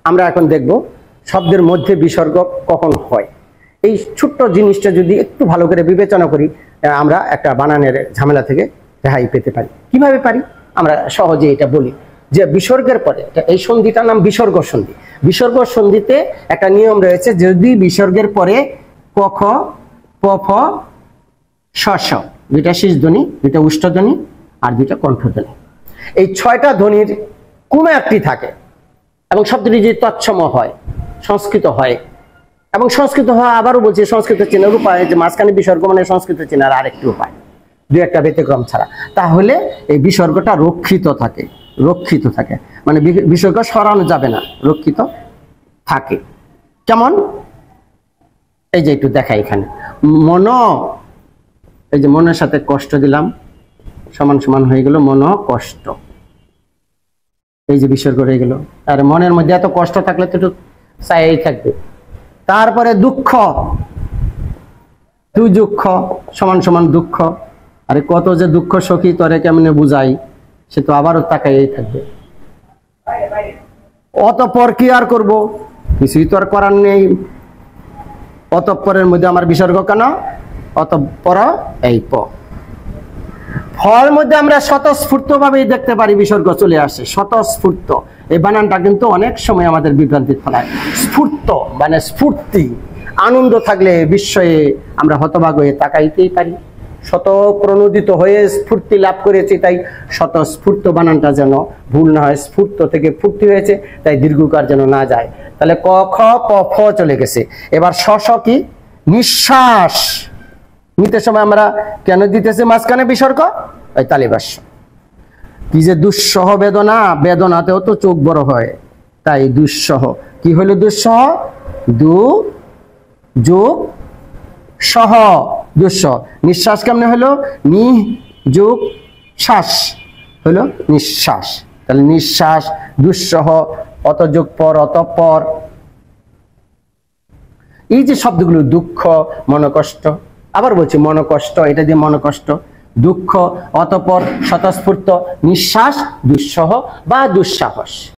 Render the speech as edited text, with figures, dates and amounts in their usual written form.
আমরা এখন দেখব শব্দের মধ্যে বিসর্গ কখন হয়। এই ছোট্ট জিনিসটা যদি একটু ভালো করে বিবেচনা করি, আমরা একটা বানানের ঝামেলা থেকে রেহাই পেতে পারি। কিভাবে পারি? আমরা সহজে এটা বলি যে বিসর্গের পরে, এই সন্ধিটার নাম বিসর্গ সন্ধি। বিসর্গ সন্ধিতে একটা নিয়ম রয়েছে, যদি বিসর্গের পরে ক খ প ফ শ স, দুইটা শীষ ধ্বনি, দুইটা উষ্ঠ ধ্বনি আর দুইটা কণ্ঠ ধ্বনি, এই 6টা ধ্বনির কোনো একটি থাকে এবং শব্দটি যদি তৎসম হয়, সংস্কৃত হয়, এবং সংস্কৃত হওয়া আবারও বলছি সংস্কৃত চেনার উপায় যে মাঝখানে বিসর্গ মানে সংস্কৃত চেনার আরেকটি উপায়, দু একটা ব্যতিক্রম ছাড়া, তাহলে এই বিসর্গটা রক্ষিত থাকে। রক্ষিত থাকে মানে বিসর্গ সরানো যাবে না, রক্ষিত থাকে। কেমন? এই যে একটু দেখা, এখানে মন, এই যে মনের সাথে কষ্ট দিলাম, সমান সমান হয়ে গেল মন কষ্ট, এই যে বিসর্গ হয়ে গেল। আর মনের মধ্যে এত কষ্ট থাকলে তো একটু চাই থাকবে। তারপরে দুঃখ, তুই দুঃখ সমান সমান দুঃখ, আরে কত যে দুঃখ সখী তোরে কেমনে বুঝাই, সে তো আবারও তাকাই থাকবে। অতঃপর কি আর করবো, কিছুই তো আর করার নেই। অতঃপরের মধ্যে আমার বিসর্গ কেন? অতঃপর এই প। ফল মধ্যে আমরা স্বতঃস্ফূর্ত ভাবেই দেখতে পারি বিসর্গ চলে আসে, স্বতঃস্ফূর্ত। এই বানানটা কিন্তু অনেক সময় আমাদের বিভ্রান্তি ফলায়। স্ফূর্ত মানে স্ফূর্তি, আনন্দ থাকলে বিস্ময়ে আমরা হতবাক হয়ে তাকাইতেই পারি। শতপ্রণোদিত হয়ে স্ফূর্তি লাভ করেছি, তাই স্বতঃস্ফূর্ত বানানটা যেন ভুল না হয়। স্ফূর্ত থেকে ফুর্তি হয়েছে, তাই দীর্ঘকার যেন না যায়। তাহলে ক খ প ফ চলে গেছে। এবার শ স কি? নিঃশ্বাস নিতে সময় আমরা কেন দিতেছি মাঝখানে বিসর্গ? ওই তালিবাস্য। কি যে দুঃসহ বেদনা, বেদনাতেও তো চোখ বড় হয়, তাই দুঃসহ। কি হইল দুঃসহ? দু যোগ সহ, দুঃসহ। নিঃশ্বাস কেমনে হলো? নি যোগ শ্বাস হলো নিঃশ্বাস। তাহলে নিঃশ্বাস, দুঃসহ, অত যোগ পর, অতঃপর। এই যে শব্দগুলো দুঃখ, মনকষ্ট, আবার বলছি মনকষ্ট, এটা দিয়ে মনকষ্ট, দুঃখ, অতঃপর, স্বতঃস্ফূর্ত, নিঃশ্বাস, দুঃসহ বা দুঃসাহস।